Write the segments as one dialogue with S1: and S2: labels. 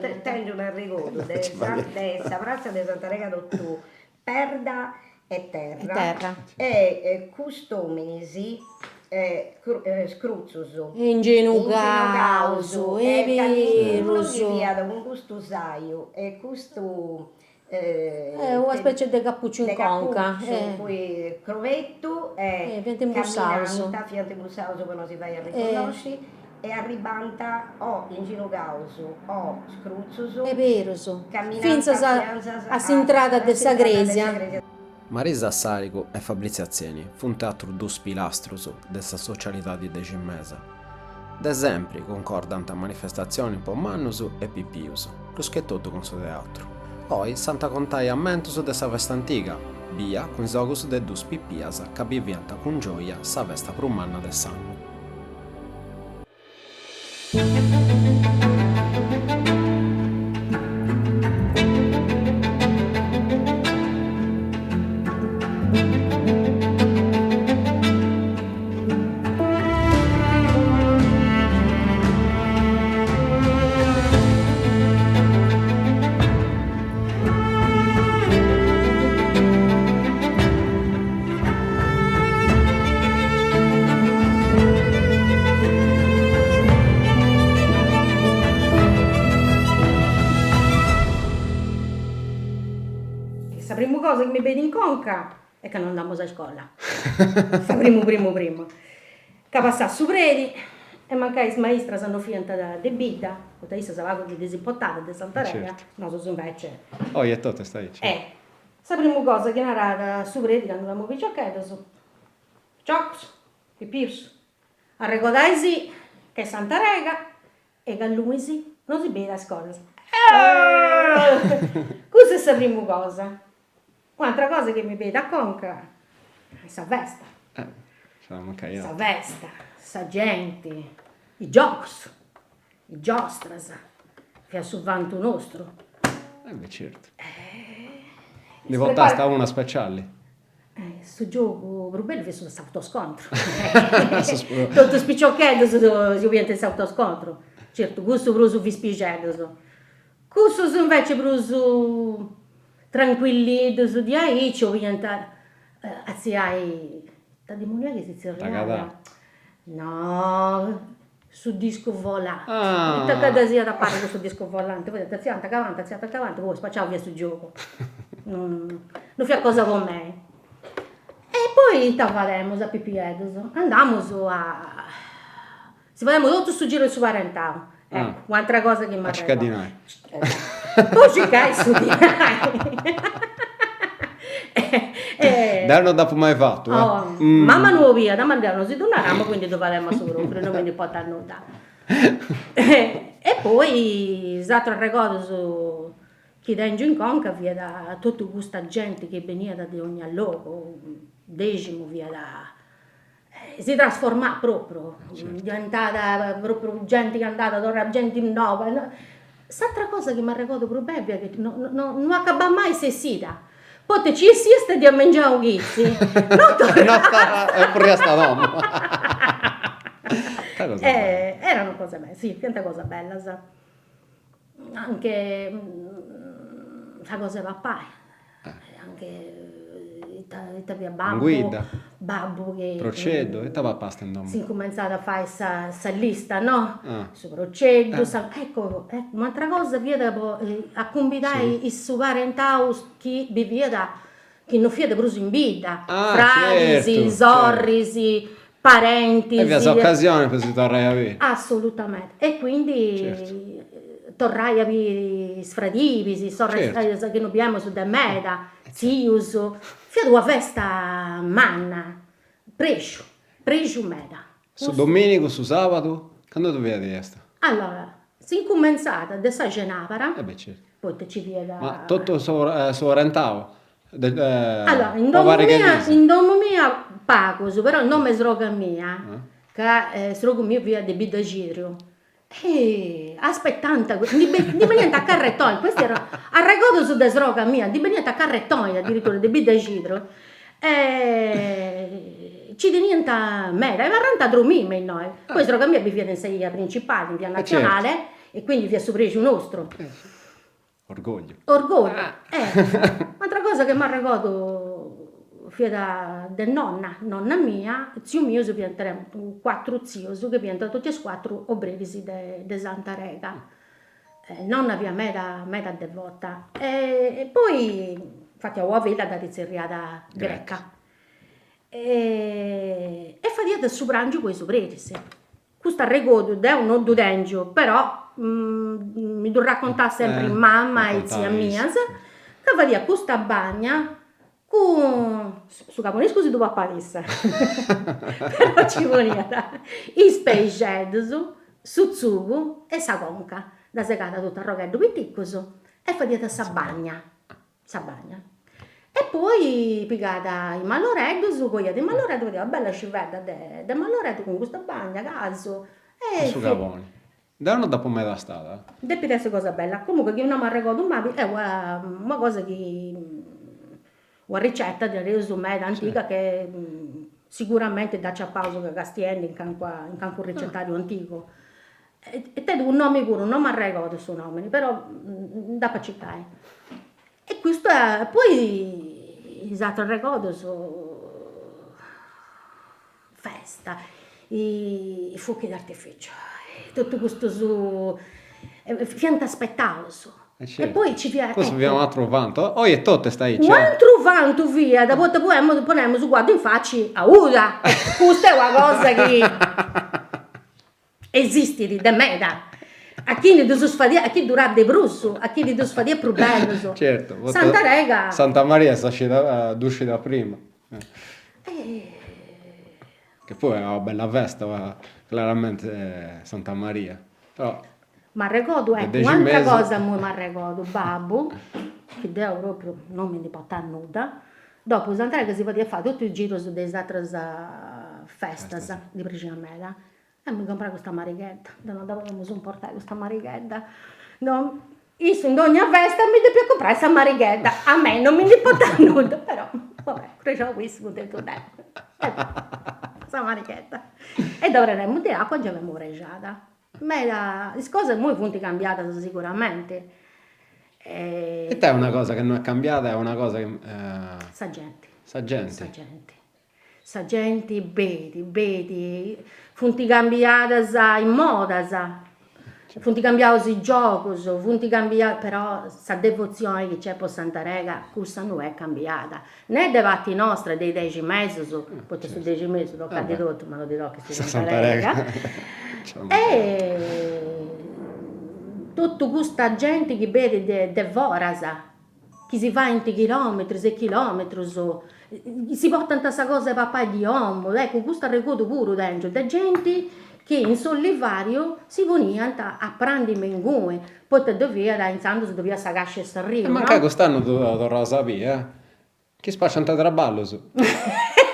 S1: Tengo un ricordo della piazza di Santa Rega d'Ottù, perda e terra. E customisi scruzzuso.
S2: Ingenu causo, è vero.
S1: Sì. Con questo saio e questo
S2: Una specie di cappuccio in conca.
S1: poi crovetto e
S2: fiante imbussato.
S1: fiante imbussato che non si va a riconoscere. E arribanta o in ginocauso o scruzzuso.
S2: È vero, so.
S1: Finza
S2: a s'entrata dessa gresia.
S3: Marisa Assarico e Fabrizio Azzieni fu un teatro dus pilastros dessa socialità di decimesa. D'esempri concordante a manifestazioni po' mannus e pippius, plus che tutto con suo teatro. Poi Santa contaia a mentus dessa festa antica, via con i sogus de dus pippias che vivienta con gioia sa festa prummanna de sanno.
S2: La prima cosa che mi vede in conca è che non andiamo a scuola. La primo. Che passa su predi e mancai maestra sanno fienta de vita, perché io stavo di disimportata di Santa Rega,
S3: Certo.
S2: no, so invece.
S3: Oh, e tutto stai dicendo.
S2: La prima cosa che narrava su predi quando andavamo a giocare, giocos, pipius. A ricordarsi che Santa Rega e che lui non si vede a scuola. Questa è la prima cosa. Un'altra cosa che mi vede a conca è sa festa. Sa festa, sa gente, i giochi, i giostras, che è sul vanto nostro.
S3: Beh, certo. Di volta sta una speciale.
S2: Sto gioco per bello è stato autoscontro. Tutto spicciocchiello si ovviamente è autoscontro. Certo, questo per uso vi spicello. Questo invece per uso tranquilli, su di ahí ci ovviamente hai da demoniaca si zerrava. No, su disco volante. Tutta casa sia da parte questo disco volante. Poi tazianta cavante, poi spacciavo via sul gioco. Non fai cosa con me. E poi tavalemo a Pipiedos. Andiamo a si facciamo tutto sto giro su Parentao. Un'altra cosa che mi ha
S3: Scadinai.
S2: poi ci cai su di
S3: Non dopo mai fatto.
S2: Mamma non via, da mandiamo si torniamo, quindi dovremmo solo, non mi porta nulla. E poi, l'altro ricordo su chi da in conca via da tutta questa gente che veniva da ogni luogo, decimo via da si trasformava proprio, diventata proprio gente che è andata da gente nuova. L'altra cosa che mi ricordo proprio è che non acaba mai sessita. Poi ci si di a mangiare un ghizzi.
S3: È pure sta donna.
S2: Erano cose belle, sì, tanta cosa bella. Anche la cosa papà, anche il babbo che
S3: Procedo, e tava pasta in
S2: si è cominciato a fare questa lista, no? Su procedo, ecco, un'altra cosa via a convidare il suo parentale che viveva che non fiede proprio in vita, frasi, sorrisi, parenti.
S3: E via occasione per si tornare a avere.
S2: Assolutamente. E quindi torrai a vedere sfradivi, che non abbiamo su da meda, zius, fino a una festa manna, precio meda.
S3: Su domenica, su sabato, quando dovevi questa?
S2: Allora, si è cominciata da sa cenapara,
S3: Certo.
S2: poi ci viene
S3: Ma tutto sorrentavo?
S2: Allora, in domo mia pago, però il nome è sroga mia, che sroga mia via di Bidagidrio. Aspettando, di venire a carrettone, questo era a ricordo su desroga mia, di venire a carrettone addirittura di Bidagidrio. Ci diventa mera, e varranta dromime noi. Poi sroga mia vive in sedia principale, in via nazionale, e quindi vi è sorpreso nostro.
S3: Orgoglio.
S2: Orgoglio. Un'altra cosa che mi ricordo da nonna mia, zio mio, si pianteremo 4 zii, che piantano tutti e 4 obrerisi di Santa Rega. Nonna via meta devota. E poi, infatti, ho villa da rizzeriata greca. E fatia su pranzo con i sobrerisi. Questo ricordo è un oddo dengio, però mi devo raccontare sempre mamma e zia mia, che fatia questa bagna con su caponisco si doveva palissa, però ci voleva i speicetti su zugo e sa conca, da secata tutta a roghetto piccolo e fatia sa bagna. E poi piccata i malloreddo, su cogliate i malloreddo, vedeva bella scivetta de malloreddo con questa bagna, caso. E
S3: su caponi. Da uno dopo me da stata.
S2: Depi essere cosa bella. Comunque che non mi ricordo mai, è una cosa che una ricetta di reso meda antica che sicuramente da pausa che castielli in campo ricettario antico. E te un nome pure, non mi ricordo il suo nome, però da pacicare. E questo è, poi esatto ricordo su festa, i fuochi d'artificio, tutto questo su fianta spettacolo.
S3: Certo.
S2: E poi ci viene.
S3: Questo abbiamo un altro vanto. Oh, e tutte stai
S2: un altro vanto via, da poi poniamo su guardo in faccia a Uda. Questa è una cosa che esiste di meda. A chi ne dovrà sfadia, a chi durà de brusso, a chi ne dovrà sfadia più bello.
S3: Certo.
S2: Santa Rega.
S3: Santa Maria sta uscita prima. Che poi è una bella festa, chiaramente Santa Maria. Però
S2: ma ricordo, ecco, un'altra cosa mi ricordo, babbo, che devo proprio non mi portare nuda, dopo Santa Rega si poteva fare tutto il giro su delle altre feste di Pricimamela. E mi comprare questa marighetta, non dovevamo supportare questa marighetta. No, io in ogni festa mi devo comprare questa marighetta, a me non mi importa nulla, però vabbè, credo questo, ho detto dai, questa marighetta. E dovremmo di acqua già abbiamo reggiata. Ma le cose sono molto cambiate sicuramente.
S3: E te è una cosa che non è cambiata, è una cosa che...
S2: Sagenti, vedi, funti cambiate in moda, funti cambiati i giochi, funti cambiati, però la devozione che c'è per Santa Rega, questa non è cambiata. Né dei fatti nostri, dei 10 mesi, poi su 10 mesi, l'ho detto, ma lo dirò che si Santa Rega. E tutta questa gente che vede devorasa, che si va in chilometri e chilometri, si portano questa cosa papà di uomo, ecco, questo ricordo pure dentro, da gente che in Solivario si venivano a prendere mengue, poi te doveva, da intanto si doveva sagasce e sarrivo,
S3: ma che quest'anno dovrò sapere, che spacciano traballo su.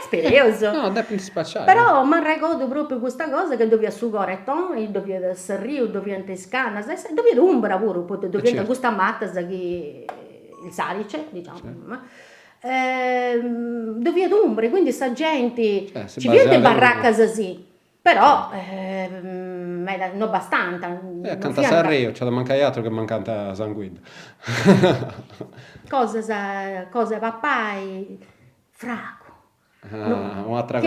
S2: Spirioso.
S3: No, devi spacciare.
S2: Però mi ricordo proprio questa cosa che doveva sugare tonno, doveva sarrivo, doveva tescana, doveva umbra pure, poi doveva questa matta che il salice, diciamo. Doveva umbre, quindi sta gente ci viene in baracca così, però non abbastanza.
S3: Canta Sanremo, c'è da mancare altro che mancanta San Guido.
S2: Cose papai, fraco.
S3: Un'altra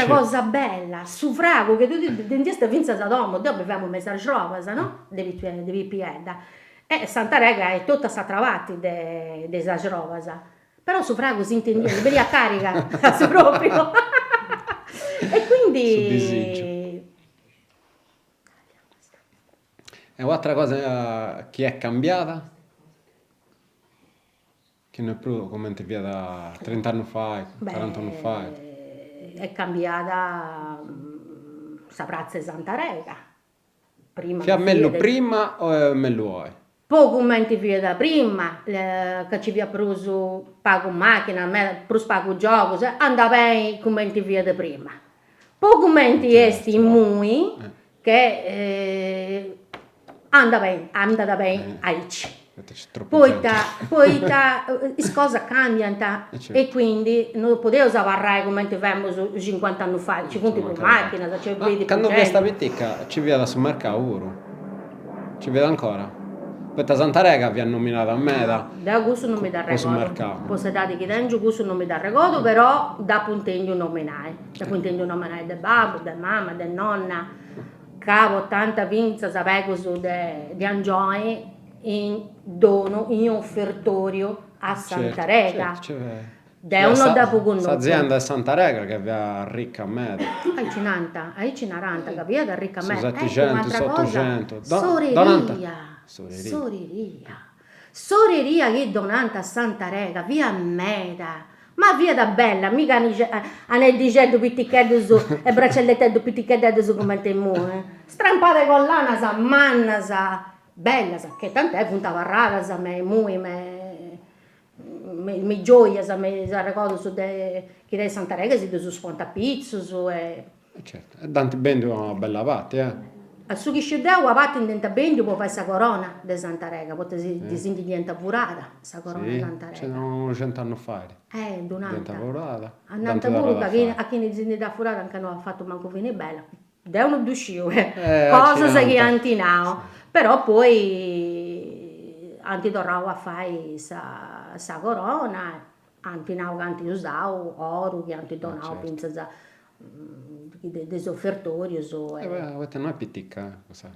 S2: cosa bella, su frago che tu dentista vinza da domo, dopo abbiamo messo a girovasa, no? Devi pieda. E Santa Rega è tutta sta trovati de Sagrovasa. Però su frago si intende, belli a carica, su proprio. E quindi...
S3: E un'altra cosa che è cambiata? Che non è più come ti via da 30 anni fa, 40 anni fa.
S2: È cambiata sa prazza di Santa Rega.
S3: Fiammello prima o mello oi?
S2: Poco momenti via da prima, che ci via preso pago macchina, preso pago gioco, andava bene commenti via da prima. Poco momenti esti mui che andava bene aici. Poi le cose cambiano e quindi non potevo usare come avevamo 50 anni fa, ci punti con macchina,
S3: quando vi sta vittica ci via da supermercato oro. Ci vedo ancora. Questa Santa Rega vi ha nominato a me
S2: da questo non mi dà
S3: Cosa
S2: regodo.
S3: marcavo?
S2: Posso dare che dentro questo non mi dà regodo, però da puntegno nominare. Da puntegno nominare del babbo, del mamma, del nonna. Cavo tanta vinza, sapevo su di Angioi in dono, in offertorio a Santa Rega. Da uno da poco
S3: questa azienda è Santa Rega che vi ha ricca a me.
S2: Hai 90, capito? Da ricca a me.
S3: Su 700, su 800.
S2: Soreria che donante a Santa Rega, via Meda. Ma via da bella, mica nel dicendo pitticcheddo su e braccelletto pitticcheddo su come te muove. Strampate con l'ana sa manna sa bella sa che tant'è puntava rara sa me mui mi gioia sa me sa ricordo su de che dei Santa Rega si su sponta pizzo su e
S3: certo, e tanti bendi una bella parte,
S2: a su che scendeu a parte in denta bendi può fare sa corona de Santa Rega, poi ti senti diventa purata sa corona di Santa Rega.
S3: C'erano 100 anni fa.
S2: Donanta.
S3: Purata.
S2: Andante pure a chi ne si da furata anche non ha fatto manco vini bella. Devono d'uscire, cosa che antinao. Però poi antitorravo a fare sa corona, antinao che anti usavo, oro che antidonavo, pensa dei offertori.
S3: Questa non è pitticca, cosa?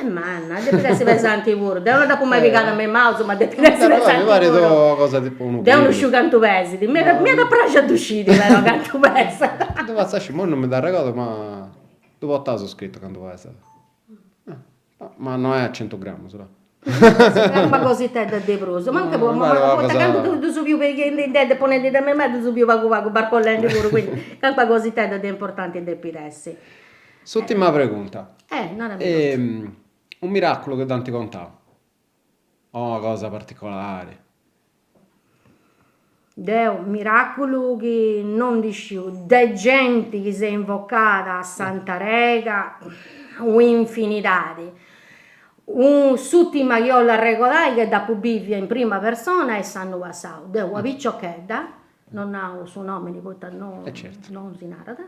S2: Manna, deve essere pesanti pure. Devono dopo mai picare a me mouse, ma deve essere pesanti
S3: pure. Cosa tipo uno.
S2: Devono uscire canto pesi. Mi da piace ad uscire, però canto pesi.
S3: Dove stai? Non mi dà regola, ma dove ho taso scritto canto pesi. Ma non è a 100 grammi, solo.
S2: Ma così te da debroso, ma anche quando tu subiu perché in te ponete da me tu subiu vago barcollendo pure, quindi campa così te da importante da piressi.
S3: Ultima pregunta.
S2: Non
S3: Un miracolo che tanti contava. O una cosa particolare.
S2: Un miracolo che non disciu, de gente che si è invocata a Santa Rega, un'infinità. S'ultima che ho la regolare che da Pubivia in prima persona è San Nuasau, de una picciocchetta, non ha il suo nome, non si narrata,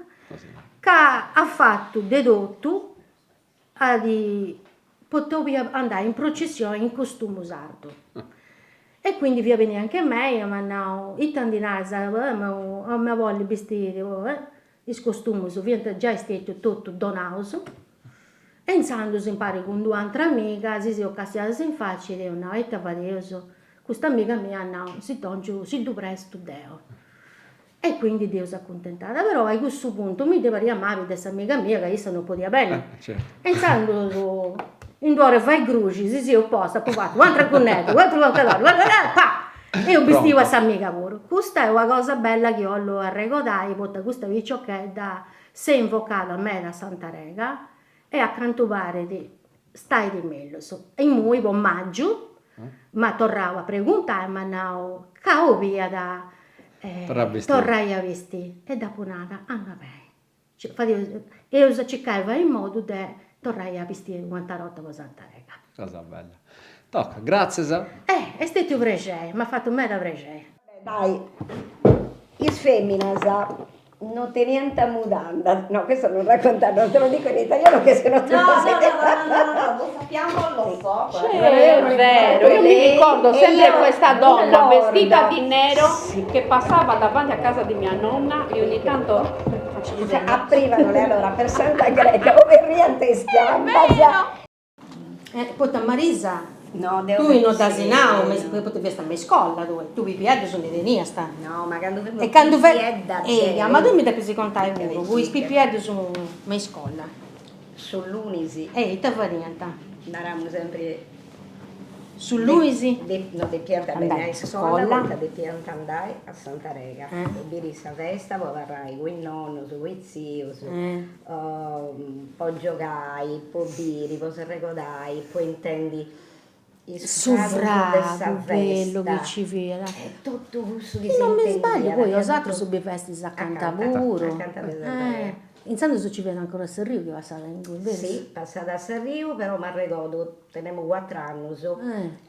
S2: che ha fatto dedotto di poter andare in processione in costume sardo. E quindi via venire anche a me, io mi hanno i tandinari, ma voglio vestire, i costumi, già stato tutto donato. E intanto si impara con due altre amiche, si occasione in faccia e no, e tavareso. Questa amica mia no, si presto Deo. E quindi Dio si è accontentata. Però a questo punto mi devo riamare di questa amica mia che io non poteva bene.
S3: Certo.
S2: E intanto in due ore fai gruci, si è opposta, poi fatto, guarda connetto, guarda pa! E ho vestito questa amica pure. Questa è una cosa bella che ho a recordare, perché questa picciocchetta si è invocata a me da Santa Rega e a cantare di stai di meglio. E noi con maggio, ma tornavo a preguntare, ma no, cavo via da torrai a vestire. E dopo nada, andava bene. E io cercavo in modo da tornare a vestire quanta rotta con Santa Rega.
S3: Cosa bella. Tocca, grazie Sa.
S2: È stato un piacere, mi ha fatto un bel piacere.
S1: Dai, is femmina non te niente mudanda. No, questo non raccontato, non te lo dico in italiano che se no tu
S4: No, lo sappiamo, lo so.
S2: È vero, io mi ricordo sempre questa donna vestita di nero che passava davanti a casa di mia nonna e ogni tanto
S1: aprivano le allora per Santa Greta, ove riente schiamba.
S2: Poi Marisa,
S1: No,
S2: tu non da sinao, potevi stare in scuola, tu vi piedi sono di venia sta.
S1: No, ma quando
S2: E quando ma tu mi dai così contai pure, voi spipiedi sono in scuola.
S1: Sull'Unisi.
S2: Te fa niente.
S1: Andiamo sempre
S2: Sull'Unisi?
S1: No, di Pierta
S2: Andai
S1: a
S2: a
S1: scuola,
S2: scuola.
S1: di Pierta andai a Santa Rega. E birissa festa, poi varrai con il nonno, su il zio, poi giogai, poi biri, poi se recordai, poi intendi il
S2: Sovrano, bello che ci vede.
S1: È tutto questo che
S2: Non mi sbaglio, poi ho usato su festi a Cantavuro. Intanto se ci vede ancora a Serrio che va a stare in quel vero?
S1: Sì, passata a Sanrio, però mi ricordo, tenevo 4 anni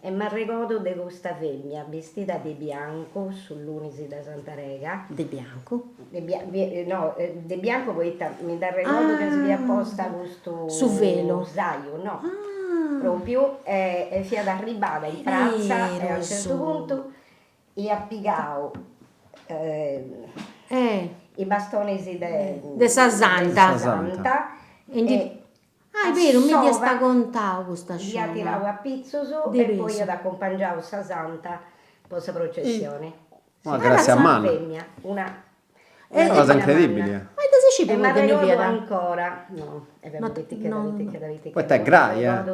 S1: e mi ricordo di questa femmina vestita di bianco sull'Unisi da Santa Rega.
S2: Di bianco.
S1: Di bianco poi mi dà ricordo che si via apposta questo
S2: Su velo.
S1: zaio, no? Proprio è fiata arrivata in piazza e a un certo punto e appigavo i bastoni
S2: De Sasanta.
S1: e
S2: è vero, mi
S1: sova
S2: sta contando questa
S1: via tiravo
S2: scena.
S1: a pizzo
S2: De
S1: e poi
S2: peso.
S1: ad accompagnavo Sasanta per questa processione.
S3: Ma grazie a mano.
S1: Una
S3: Una cosa incredibile.
S2: Ma da si ci
S1: e
S2: può
S1: mi
S2: venire
S1: ricordo
S2: via?
S1: ancora, no,
S2: Ma
S1: detto
S2: no.
S1: che
S3: Poi te grai,
S1: no,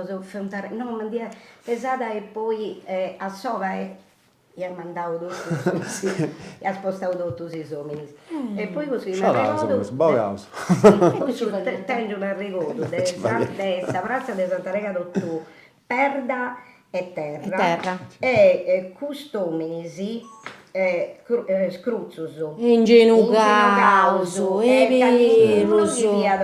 S1: ma dia pesata e poi a sova e mandavo tutto e ha spostato tutto sui somini. E poi così mi ricordo
S3: sbagliato.
S1: tengo un ricordo della piazza di Santa Rega d'Ottù, perda e terra. E customini scruzzuso
S2: Ingenucauso, è vero.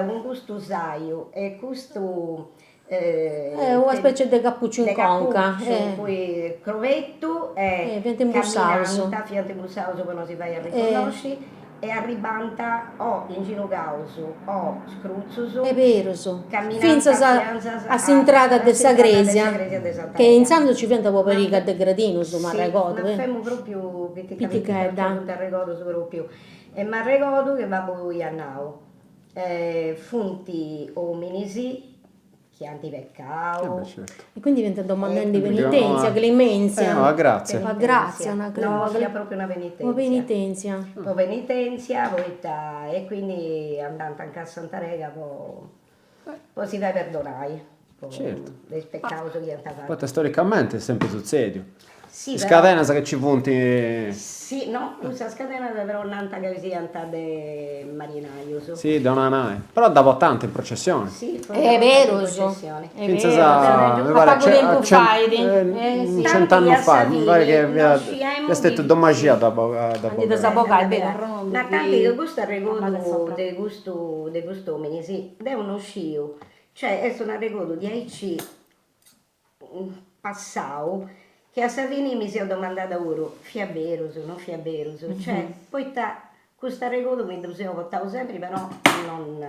S1: con questo saio e questo
S2: Una specie di cappuccio in conca.
S1: poi crovetto e
S2: fiante in bussauso.
S1: fiante in bussauso quando si va a riconoscere e arrivanta o in ginocauso o scruzzuso
S2: È vero,
S1: camminando
S2: a s'entrata dessa gresia, che intanto ci viene dopo per i gradino, insomma,
S1: sì,
S2: ricordo.
S1: ma femo proprio
S2: Pitichedda.
S1: non ricordo proprio e mi ricordo che va poi a Nau funti ominisi chianti peccao
S3: Certo.
S2: E quindi diventa domanda di penitenzia, clemenzia.
S3: No, grazie.
S2: Ma grazie, una
S1: no, sia proprio una penitenzia.
S2: Una penitenzia.
S1: Poi e quindi andando anche a Santa Rega poi si va a perdonare.
S3: Certo.
S1: Dei peccati che hanno fatto.
S3: Poi storicamente è sempre sul serio.
S1: Sì,
S3: Scatena sa che ci punti.
S1: Sì, no, questa scatena però nanta che si anta de marinaio.
S3: Sì, da una nave. Però davo tanto in processione.
S1: Sì,
S2: È vero,
S3: Pensa sa, mi pare cent'anni fa, mi pare che è stato domagiato da poco.
S1: Ma tanti che questo ricordo di questo uomini, sì, è uno scio, cioè è un ricordo di Aici passato che a Savini mi si è domandata ora, fiaberoso, non fiaberoso, cioè poi questo ricordo mi si portato sempre, però non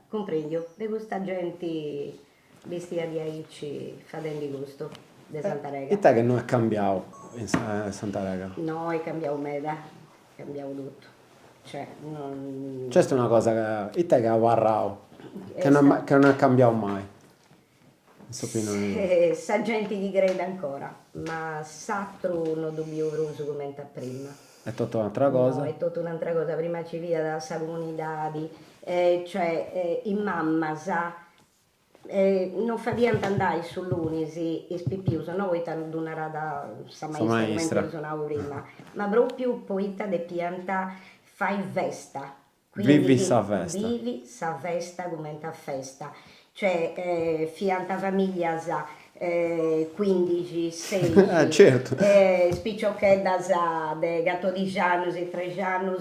S1: comprendo, di questa gente vestita di Aici facendo gusto di Santa Rega.
S3: E te che non è cambiato in Santa Rega?
S1: No, è cambiato meda, è cambiato tutto. Cioè, non...
S3: Questa è una cosa che te che ha guardato, che non è cambiato mai.
S1: Sa gente gli crede ancora, ma s'altro non dobbiamo come prima.
S3: È tutta un'altra cosa?
S1: No, è tutta un'altra cosa. Prima ci via da comunità, in mamma sa, non facevano andare sull'Unisi e spippiuso, no, poi non una rada sa maestra come suonavo prima, ma proprio poi de pianta fai festa.
S3: Vivi sa festa.
S1: Vivi sa festa come a festa. Cioè, fianta famiglia sa 15, 16,
S3: certo.
S1: Spicciocchedda sa de 14 anni e 13 anni.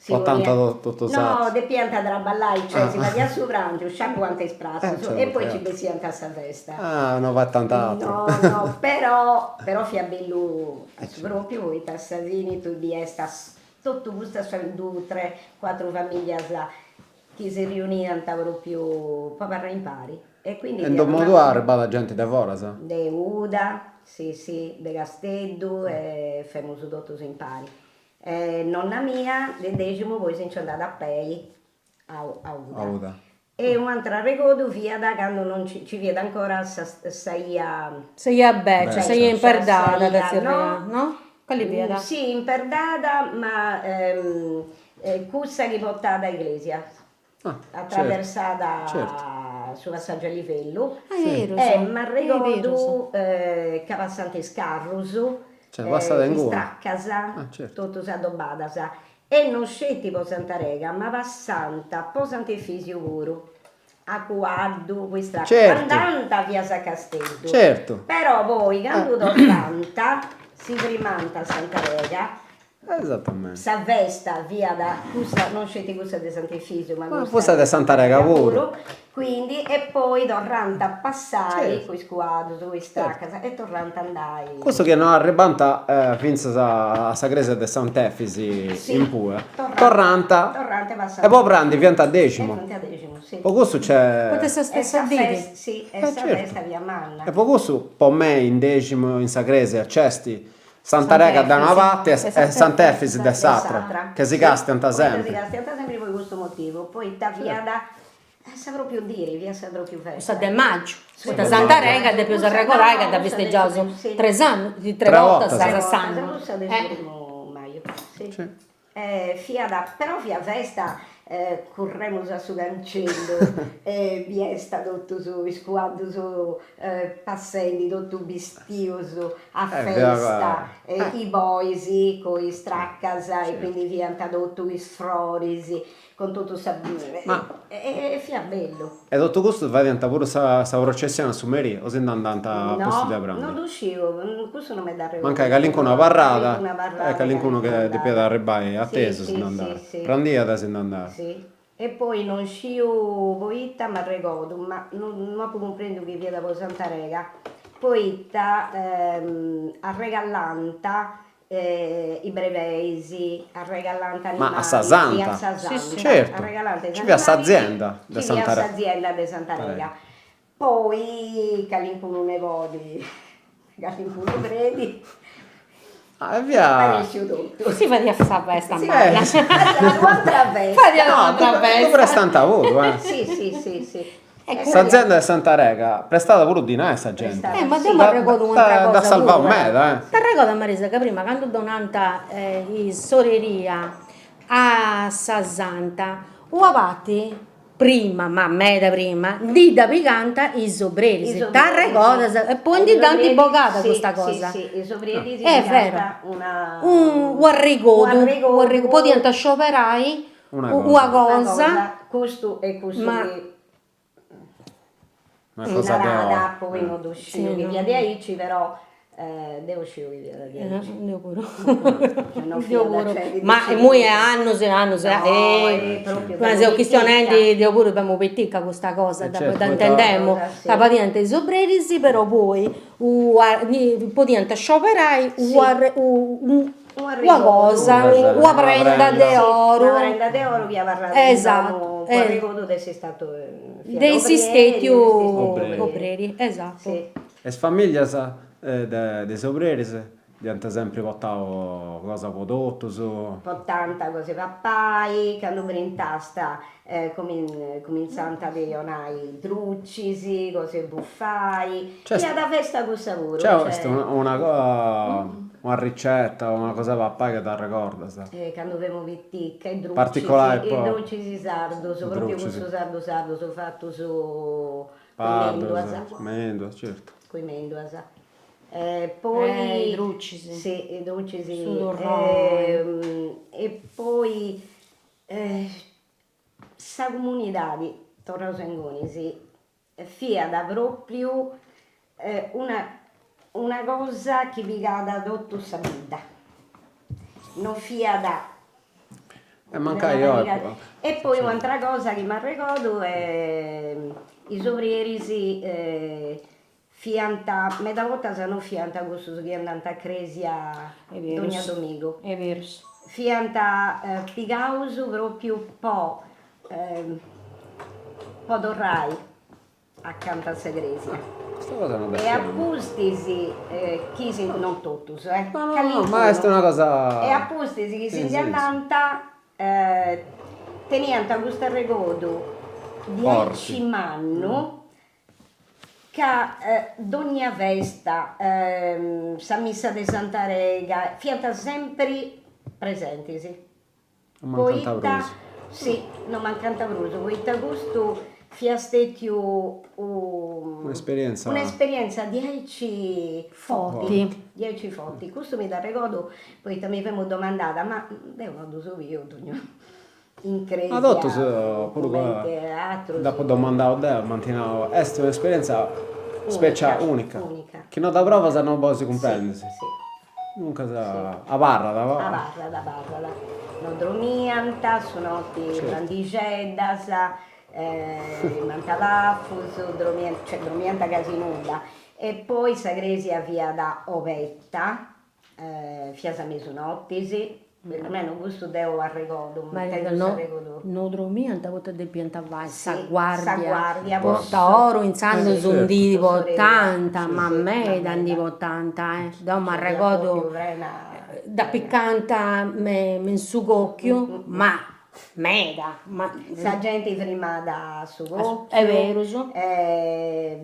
S3: 88
S1: no, de pianta da ballare, cioè si va via su pranzo, usciamo quante sprazzo e poi ci besiamo a sta festa.
S3: Ah, non va tant'altro.
S1: No, però fiabello proprio i tassavini tu di estas tutto questo sono 2, 3, 4 famiglie che si riunivano proprio per impari e quindi
S3: in modo arba la gente da fora, sa?
S1: De Uda, sì, de Castello e famoso tutto si impari. Nonna mia, del decimo poi si è andata a Pei a Uda. E un'altra ricordo via da quando non ci vede ancora sei
S2: imperdata da no? Quale via?
S1: Sì, imperdata, ma cussa che portata all'iglesia, attraversata sulla Saggia Livello. Ma ricordo che passante Scarruso, Straccasa, tutto sa dobbata sa. E non scetti po Santa Rega, ma passanta po Sant'Efisio puro. A Cuaddo, questa andanta via Sa Castello.
S3: Certo.
S1: Però poi, quando do tanta, si rimanta a Santa Rega,
S3: Esattamente.
S1: Sa vesta via da cussa, non c'è cussa di Sant'Efisio, ma
S3: cussa di Santa Rega pure.
S1: Quindi, e poi tornando a passare
S3: Certo.
S1: con i squadri, con i stracca, e tornando a andare.
S3: Questo che non arrivanta fino a Sagrese de Sant'Efisi
S1: Sì,
S3: in Puglia.
S1: Torranta
S3: E poi prendi pianta decimo.
S1: Sì.
S3: Poi questo c'è.
S2: Questa stessa dite.
S1: Sì, e
S3: certo.
S1: festa via Manna.
S3: E poi questo, per me, in decimo in Sagrese, a Cesti, Santa Rega da una parte e Sant'Efisi da l'altra, che si castia sempre.
S1: Si castia sempre per questo motivo. Poi da via da... saprò più dire, via saprò più festa.
S2: Sta de maggio. Questa
S3: de
S2: Santa
S3: maggio.
S2: Rega de più Sarregorai che da festeggiato 3 anni, 3 volte
S3: volte,
S2: sta sanno.
S1: Maio.
S3: Sì.
S1: Però via festa corremo a su cancello, vi è stato tutto su, squadro su passendi, tutto vestioso a festa, i boys con i straccasa e quindi via tutto i sfrorisi con tutto sabine. E fia bello.
S3: E tutto questo va diventa pure sa processione su Meri, o se non andata a posto di
S1: No, non
S3: prendere.
S1: uscivo, questo non mi dà regola.
S3: Manca che una barrata, e che uno che di piede arrivai atteso se non andare. Prendia se non andare.
S1: Sì. E poi non scio poitta ma ricordo, ma non comprendo che via da Santa Rega. Poitta a Regallanta i brevesi, a Regallanta
S3: Ma
S1: animali,
S3: a Sasanta?
S1: sì,
S3: certo.
S1: a Regallanta i
S3: Ci via
S1: animali,
S3: s'azienda di
S1: ci
S3: Santa
S1: via
S3: Rega.
S1: s'azienda di Santa Rega. Poi Calincuno ne vodi, Calincuno credi.
S3: Via.
S2: Si fa di sta festa,
S1: Sì,
S2: ma
S1: un'altra festa.
S2: Fa di un'altra
S3: Tu
S2: festa.
S3: prestante lavoro,
S1: Sì.
S3: Questa azienda di Santa Rega, prestata pure di noi, sta gente.
S2: Ma devo ricordare un'altra cosa.
S3: Da salvare un
S2: pure.
S3: meta,
S2: Ti ricordo Marisa che prima quando donanta in soreria a Sasanta, o avati prima, ma meta prima, di da picanta i sobreri. Ti ricordo e poi di tanti bocata questa cosa.
S1: Sì, i sobreri
S2: È vero. Un arrigodo, poi diventa scioperai una cosa.
S1: Questo e questo
S2: Ma-
S3: una cosa
S1: una
S3: che
S1: rada,
S3: ho.
S1: poi non uscivo
S2: Sì,
S1: che
S2: no.
S1: via di Aici, però devo uscire via di Aici.
S2: Io pure.
S1: Non
S2: Io
S1: fio da
S2: pure.
S1: cioè,
S2: Ma mo è anno,
S1: proprio
S2: ma se ho questionati io pure abbiamo petticca questa cosa, da
S3: certo,
S2: intendemmo,
S1: sì.
S2: la patente sobrerisi, però poi poi diventa scioperai, una cosa, una prenda di oro.
S1: Una prenda di oro via parlato.
S2: Esatto.
S1: Poi ricordo di essere stato
S2: Dei sisteti
S3: obreri.
S2: obreri, esatto.
S1: Sì.
S3: E famiglia dei sobreri diventa sempre portato cosa prodotto su.
S1: Tanta cose pappai, che hanno in tasta, cominciando a vedere druccisi, cose buffai,
S3: C'è
S1: via da festa con sapore.
S3: C'è questa una ricetta, una cosa papà che ti ricorda, sa?
S1: Quando avevo vitticca, i
S3: Particolare
S1: druccisi,
S3: poi.
S1: i druccisi sardo, so proprio
S3: Druccisi.
S1: questo sardo, sono fatto su
S3: Pardo,
S1: mendoasa.
S3: mendo, certo.
S1: Coi mendoasa. Poi
S2: I druccisi.
S1: Sì, i druccisi.
S2: Sudorroi.
S1: E poi sa comunità di Torrosengoni fia da proprio una cosa che vi cade tutto sa vita. Non fia da
S3: Manca io.
S1: e poi un'altra cosa che mi ricordo è i sovrerisi fianta, metà volta sono fianta questo che è andata a Cresia ogni domingo.
S2: È vero.
S1: Fianta pigauso proprio po' dorrai accanto a Segresia.
S3: Questa cosa non
S1: E appustisi, chi si non totus,
S3: No, ma questa è una cosa.
S1: e appustisi chi si
S3: Sì,
S1: andanta teniamo questo ricordo di
S3: Forti.
S1: Cimanno che d'ogni festa sa missa di Santa Rega fiata sempre presenti, sì.
S3: Non manca il bruso.
S1: Sì, non manca il bruso, poitta questo fiastetio
S3: Un'esperienza.
S1: un'esperienza 10
S2: Forti.
S1: 10 fotti. Questo mi dà ricordo, poi mi abbiamo domandata, ma devo andare su io, in Cresia.
S3: Adotto pure qua. Dopo domandavo a te, mantinavo. È un'esperienza speciale, unica. Che non da prova se non può si comprendere.
S1: Sì.
S3: Comunque a Barra,
S1: da Barra. Non dormianta, sono grandiceddas, Mantalafus, dormianta quasi nulla. E poi Sagresia via da Ovetta, Fiasa Mesunottisi, almeno questo devo arregodo,
S2: no dormianta, volta del piantavai,
S1: sì,
S2: Saguardia, Porta Oro, in Sanno sono di 80, ma a me danno di 80, da mi arregodo da piccanta me su gocchio, ma meda,
S1: sa gente prima da su gocchio,
S2: è vero,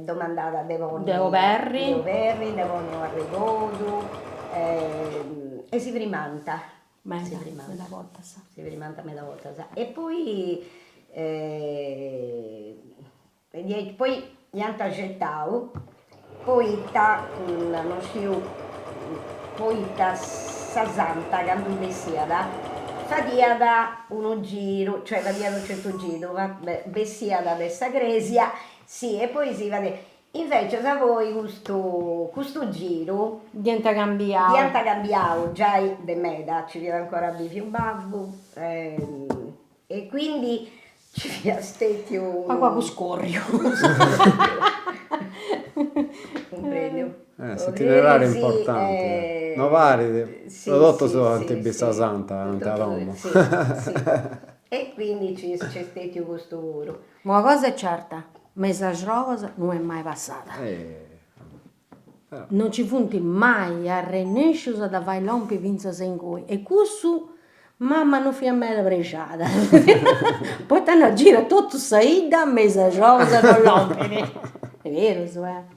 S1: domandata
S2: Devo Berri,
S1: Devonio arregodo, e si primanta.
S2: Si primanta volta sa.
S1: E poi gli hanno accettato, poi non sciu, poi da Sasanta, quando Bessiada, fadia da uno giro, cioè fadia un certo giro, Bessiada da Sagresia, sì, e poi si va di... Invece da voi questo giro
S2: diventa cambiato
S1: già de meda, ci viene ancora di più babbo, e quindi ci viene stetio
S2: ma qua scorrio
S1: un premio
S3: itinerari importanti Novari prodotto su Antibissa Santa Antalommo
S1: e quindi c'è stetio questo lavoro.
S2: Ma una cosa è certa, mesa rosa non è mai passata. Non ci funti mai a renesciusa da vai lompi vinza sengoi. E questo mamma non fi a me da bresciata. Poi ti hanno girato tutto saida, mesa rosa non lompi. È vero, so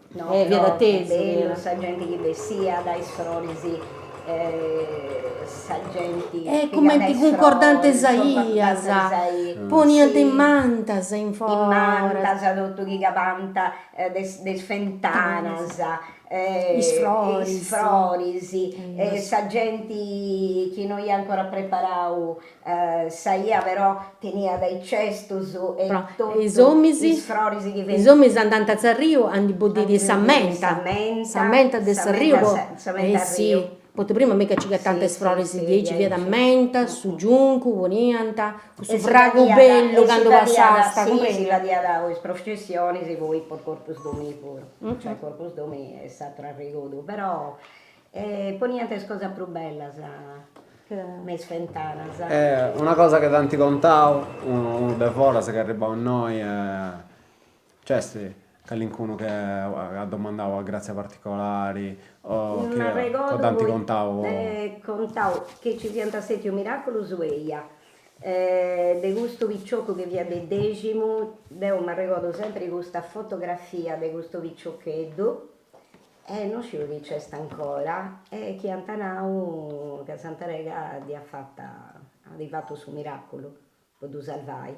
S1: No,
S2: via da te,
S1: è bello, sa gente che vestia dai sfrorisi, sa gente
S2: è come ti concordante Isaia, poniate in mantas in fora.
S1: In mantas, tutto chi capanta, des fentanas, sfrorisi, sa gente che noi ancora preparato, saia però tenia dai cestos e tutto,
S2: i somisi
S1: che
S2: i somisi andando a Rio hanno buddi di Sammenta del Rio, sì. Pote prima mica ci che tante sfrorisi 10 via da menta, su giunco, vonianta, su frago bello quando passava sta
S1: si va da voi processioni, si voi per Corpus Domini pure, cioè Corpus Domini è stato arrivato, però poi niente è cosa più bella, me sventana.
S3: Una cosa che tanti contavo, uno dei foras che arrivava a noi, cioè sì, qualcuno che domandava grazie particolari o che tanti contavo
S1: che ci sia stato un miracolo su eia de questo picciocco che via del decimo devo mi ricordo sempre questa fotografia di questo picciocchetto non so che c'è sta ancora che Antanau che Santa Rega ha fatto su miracolo per salvai.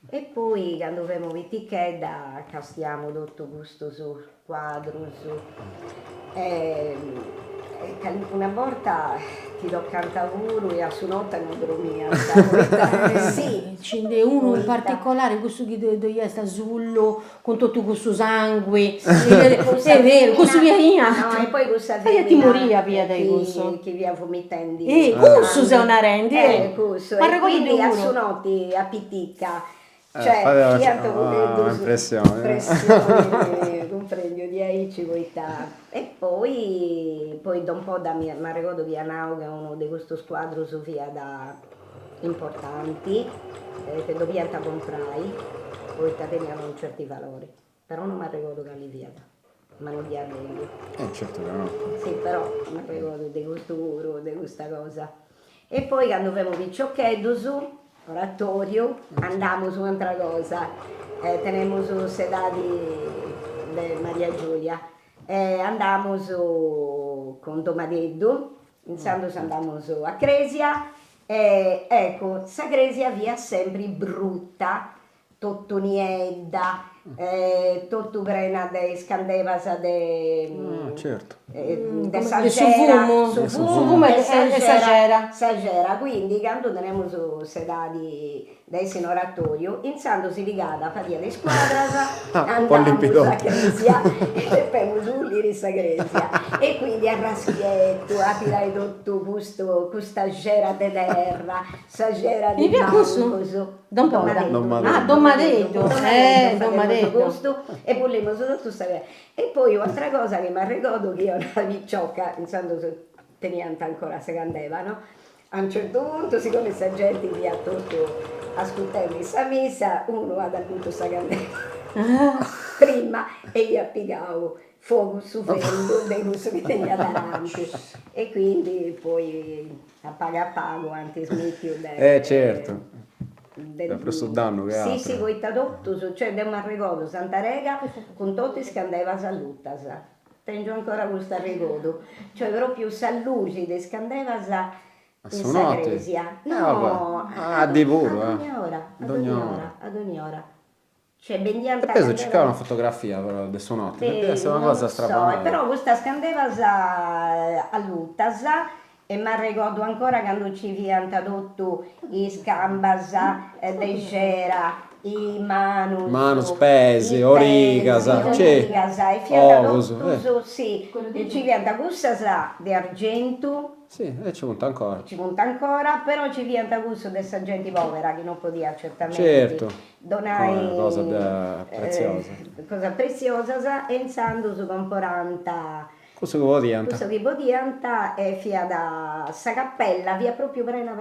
S1: E poi quando abbiamo vitichedda castiamo tutto questo su quadro una volta ti do cantavuro e a su notte non dormia
S2: sì, c'è uno in particolare questo che sta sullo con tutto questo sangue è vero, questo via
S1: no, e poi questa femmina
S2: ti moria via dai questo
S1: che via vomitando
S2: questo sei una rendi
S1: ma e quindi a su notte a piticca cioè
S3: impressione
S1: comprendo di aici voità e poi da un po' da mi ricordo via Nauga uno di questo squadro su via da importanti che dobbiamo comprare poi tenevano certi valori però non mi ricordo che li via ma non li avevo
S3: certo che no
S1: sì però mi ricordo di questo oro di questa cosa e poi quando avevo Vicciocchetto su oratorio, andiamo su un'altra cosa, teniamo su sedati di Maria Giulia, andiamo su con Domadeddu, iniziando andiamo su a Cresia, ecco, sa Cresia via sempre brutta, tottoniedda, tutto prena de scandevas
S3: certo.
S1: de
S2: Di
S1: sagera,
S2: su
S1: su
S2: fumo e sagera.
S1: sagera, quindi quando teniamo su sedati dei in oratorio, insando si ligada a fatia di squadras, andiamo a Cresia e poi su l'iris a Cresia e quindi a raschietto, a tirare tutto questa gera de terra, sagera di banco,
S2: Don Madedo.
S1: E volevo tutto questa e poi un'altra cosa che mi ricordo che io una picciocca, insomma, teniamo ancora se candevano, a un certo punto, siccome questa gente via tutto ascoltando questa messa, uno ha dato questa candela prima e io appigavo fuoco su fello dei gusto che tenia davanti e quindi poi a pago anti smettio
S3: certo. Per questo danno che
S1: sì, sì, poi tutto, cioè abbiamo ricordo Santa Rega con tutti scandeva salutas. Tengo ancora questo ricordo, cioè proprio saluci di scandeva in Sagresia. No,
S3: di puro,
S1: ad ogni ora. Cioè ben
S3: e poi cercava una fotografia però del suonotti, perché deve essere una cosa strana.
S1: Però questa scandeva a luttas e mi ricordo ancora quando ci viano tradotto i scambas, de cera, i manus
S3: pesi, origas,
S1: e fiatadotto, sì, ci viano quustas di argento.
S3: Sì, e ci monta ancora.
S1: Ci monta ancora, però ci viene gusto dessa gente povera che non podia certamente
S3: donare cosa preziosa.
S1: Cosa preziosa, e insando su con 40
S3: questo che
S1: vuol dire è fia da sa cappella, via proprio prena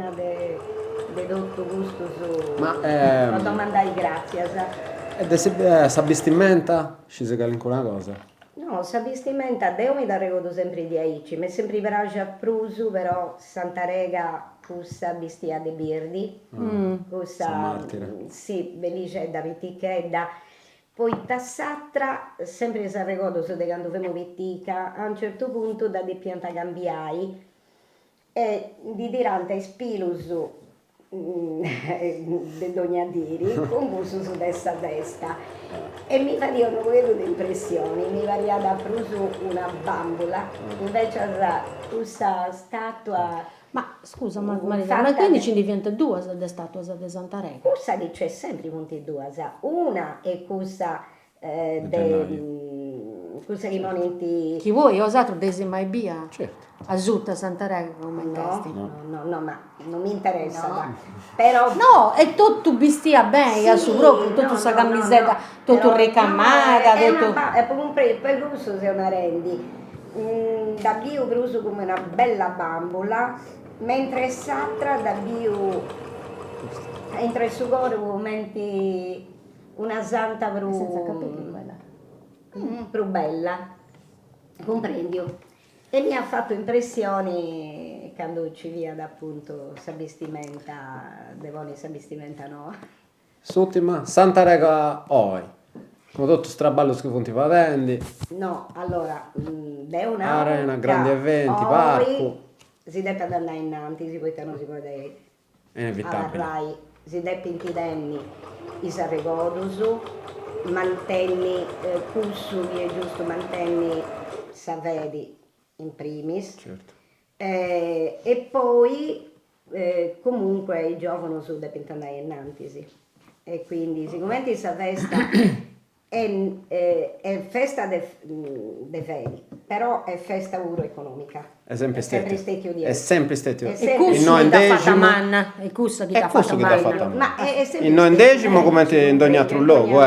S1: de tutto gusto su. Non domandai grazie.
S3: E sa vestimenta? Ci si cala ancora una cosa?
S1: No, sa vestimenta, Deo mi da ricordo sempre di Aici, mi sempre piace a Prusu, però Santa Rega questa vestia di Birdi, questa sì, belice da Vitichedda. Poi Tassatra, sempre se ricordo se quando femo Vitica, a un certo punto da di pianta cambiai e di dirante spilus de Dognadiri con busto su destra e mi facevano quello di impressioni, mi varia da Prusu una bambola, invece da questa statua.
S2: Ma scusa Marina, ma quindi ci diventa due le statue di Santa Rega?
S1: Questa che c'è sempre monti due, una è questa questa rimanenti.
S2: Chi vuoi, ho usato dei mai via?
S3: Certo.
S2: Azutta Santa Rega come
S1: No, ma non mi interessa. Però
S2: no, è tutto vestia bene, su proprio tutta questa camisetta, tutto ricamata, tutto.
S1: È proprio per questo se una rendi. Da bio preso come una bella bambola, mentre Satra da bio entra il suo cuore momenti una santa
S2: senza capelli quella.
S1: Più bella, comprendi? E mi ha fatto impressione quando ci via da appunto sa vestimenta, devoni sa vestimenta no.
S3: L'ultima, Santa Rega oi, come tutto straballo che punti patenti.
S1: No, allora, è una
S3: arena, grandi eventi, parco.
S1: Si deve andare innanzi, si può non si può dare.
S3: È inevitabile.
S1: Rai, si deve impedire i sarregodus, mantenni cussu, vi è giusto, mantenni savedi in primis.
S3: Certo.
S1: E poi comunque i giovani su deve andare innanzi, sì. E quindi sicuramente questa festa è festa de fedi, però è festa economica.
S3: È sempre stato.
S1: È
S3: sempre stato.
S2: E cusso che ha fatto manna, e cusso che ha fatto manna.
S1: Ma è sempre
S3: in noendesimo come in ogni altro luogo,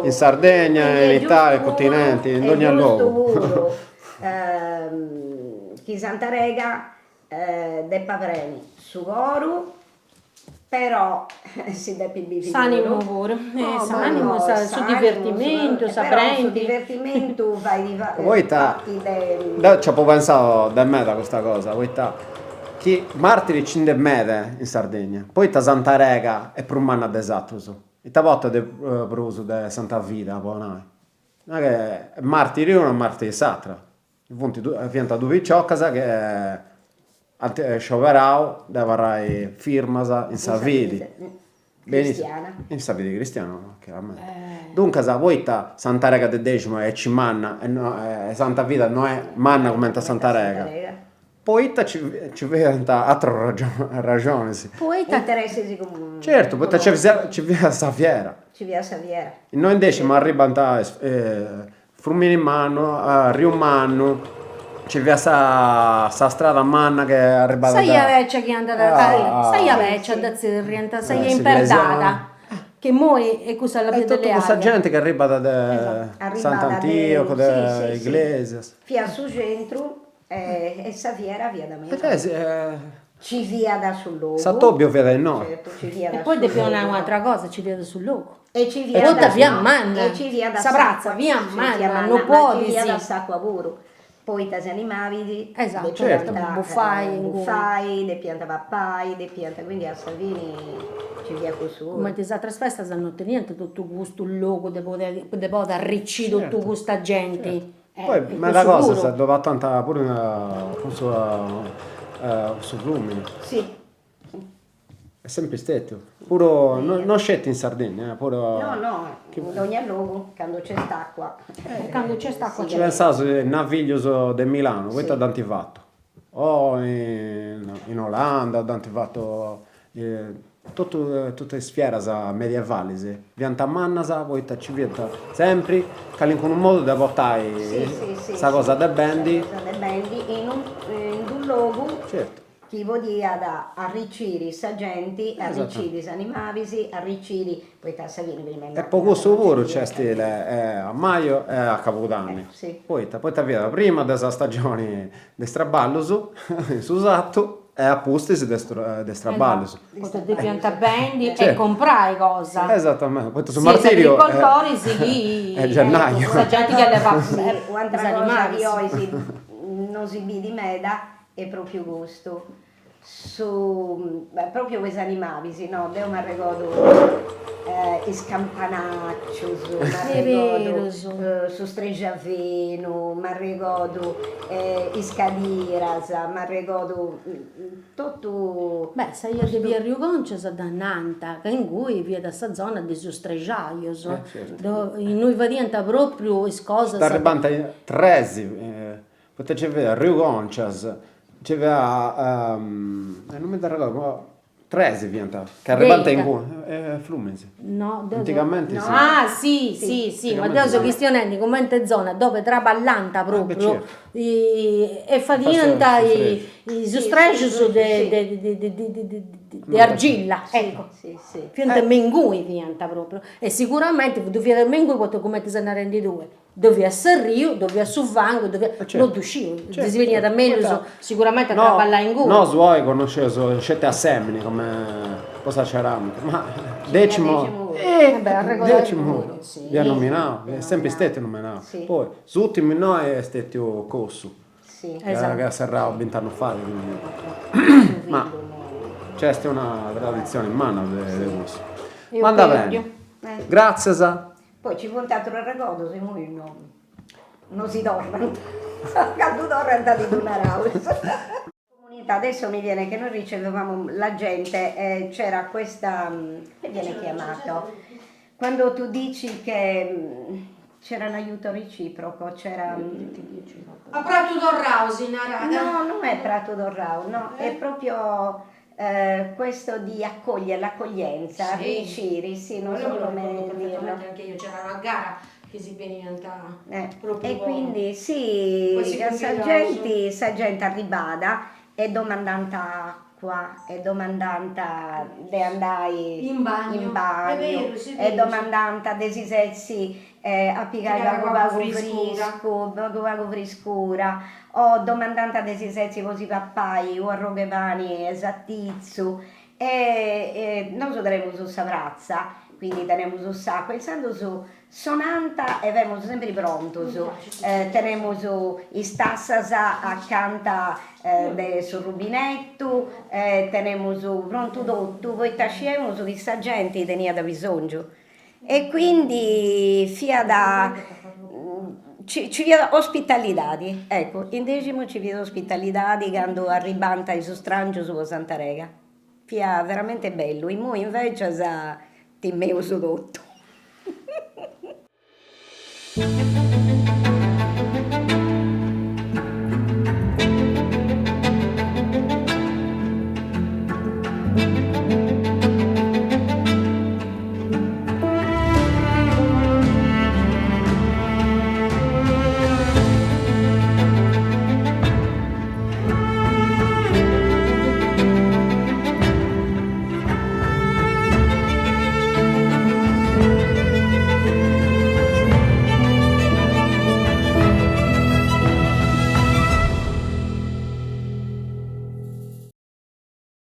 S3: in Sardegna, in Italia, continenti, in ogni luogo.
S1: Chi Santa Rega de Pavreni, Sugoru, però si deve vivere.
S2: S'animo pure, s'animo, su divertimento, s'apprendi.
S1: Su divertimento vai di
S3: voi ci ho pensato da me da questa cosa, voi che martiri ci de mede in Sardegna, poi ta Santa Rega è per un anno esatto su. E ta volta de bruso de Santa Vita, poi non è che martiri uno martiri satra. Punti fianta due picciocca che scioperau deve avere firma in Savidi
S1: cristiana.
S3: In sta vita cristiano, chiaramente. Dunque, sa poita Santa Rega de Decimo è cimanna e Santa Vita non è manna come a Santa Rega. Poita ci vede altre ragioni. Sì.
S1: Poeta interessi comuni.
S3: Certo, poita ci vede sa fiera.
S1: Ci vede sa fiera.
S3: Noi in Decimo arriva Frumini in mano, a Rio Manno. Ci vede sa strada manna che è arrivata
S2: Sai a vecchia che è andata sai a vecchia da Zirrienta, sai imperdata. Che moi è cosa la
S3: e
S2: vita
S3: tutta questa gente che arriva da Sant'Antioco, da Iglesias.
S1: Via su centro e sa fiera via da me. Ci via da sul luogo.
S3: Satobbio vede noi.
S1: Certo, ci via da
S2: E poi
S1: sul
S2: devi
S1: luogo.
S2: un'altra cosa, ci vede sul loco.
S1: E ci
S2: E tutta via
S1: no,
S2: manna.
S1: e ci via da
S2: Sabrazza, via manna, non può
S1: ci via
S2: di
S1: da
S2: sì.
S1: sacco puro. Poi ti animavi,
S2: Esatto,
S3: certo.
S1: buffai, de pianta pappai, de pianta, quindi a Salvini ci via così.
S2: Come ti altre feste non niente tutto gusto, il logo, de poter arricchire
S3: Certo.
S2: tutto questa gente.
S3: Poi, ma la cosa è dove tanta pure su Flumini.
S1: Sì.
S3: È sempre stato. Pure non scetti in Sardegna, pure.
S1: No, in ogni luogo, quando c'è st'acqua.
S2: Quando c'è sta qua
S3: Ci pensavo Naviglio di Milano, questo
S1: Sì.
S3: è d'antifatto. O in Olanda, d'antifatto tutte le sfiere medievali, sì. Vianta mannasa, poi ci vieta sempre, che in un modo da portare questa cosa da bendi.
S1: In un luogo
S3: Certo.
S1: che vuol dire da arricchire i sagenti, arricchire i animavisi, arricchire poi tassa viene prima.
S3: E poco pure c'è stile a maggio e a Capodanno.
S1: Sì.
S3: Poi ti vede prima della stagione di straballo su Satto e a posti di straballo.
S2: Potete piantare bendi e
S3: Certo.
S2: comprare cosa.
S3: Esattamente, poi su
S2: Sì,
S3: martirio
S2: agricoltori sì.
S3: è gennaio.
S2: La gente che le fa
S1: Un'altra
S2: gli
S1: cosa
S2: animali.
S1: che io non si vede meda è proprio gusto. Proprio questi animali, sì, no, io mi ricordo i scampanacci,
S2: È vero,
S1: su Streggiaveno, mi ricordo i scadiras, mi ricordo tutto.
S2: Beh, se io di via Rio Goncia sono da Nanta, che in cui via da sta zona di Sustregiaio,
S3: certo.
S2: noi varianta proprio le cose.
S3: Da Rebanta Tresi, potete vedere Rio Goncias, c'era non mi ricordo, ma Tresi vienta, che Rebanta in Fluminense.
S2: No,
S3: Anticamente
S1: no.
S3: sì.
S2: Ah, sì, ma adesso questionando come in zona dove traballanta proprio
S3: certo.
S2: e fa diventa i sustreggi su di argilla, ecco.
S1: Sì.
S2: Fiente mengui diventa proprio e sicuramente dove mengui quando come ti se ne rendi due dove a Sarrio, dove a Suvango, dove
S3: certo.
S2: non uscivo,
S3: Certo.
S2: si veniva da meglio sicuramente a traballare in
S3: No, suoi conoscevo scelte a semini come cosa ceramica, ma decimo decimo vi ha nominato, è sempre stato nominato.
S1: Sì.
S3: Poi, su ultimi noi è stato Cossu,
S1: Sì.
S2: Esatto.
S3: che sarà 20 anni fa, quindi. Ma c'è una tradizione in mano di Cossu.
S2: Io
S3: Ma andava
S2: credo.
S3: bene. Grazie sa.
S1: Poi ci vuole altro ricordo, se noi non si torna. Quando torna è andato in una house. Comunità, adesso mi viene che noi ricevevamo la gente, c'era questa, che viene chiamato, quando tu dici che c'era un aiuto reciproco, c'era.
S2: A Prato d'Orrausi,
S1: No, non è Prato d'Orrau, no, è proprio questo di accogliere, l'accoglienza, riuscire, sì, non so come dirlo.
S2: Anche io c'era una gara che si veniva proprio
S1: E quindi sì,
S2: Quasi
S1: sa gente arrivata e domandanta acqua, e domandanta di andare
S2: In bagno. È vero, sì,
S1: e
S2: vero,
S1: domandanta di si sezzi a piegare con friscura, o domandanta di si sezzi così pappai o arroghevani esattizzo, e noi saremo su Savrazza, quindi teniamo su sacco, pensando su sonanta e vemos sempre pronto su, teniamo su i stassas accanto sul rubinetto, teniamo su pronto tutto, poi tasciamo su questa gente tenia da bisogno e quindi ci via ospitalità, ecco, in decimo ci via ospitalità quando arrivanta i sustrangio su Santa Rega. Fia veramente bello, e mo invece sa ti meu su tutto.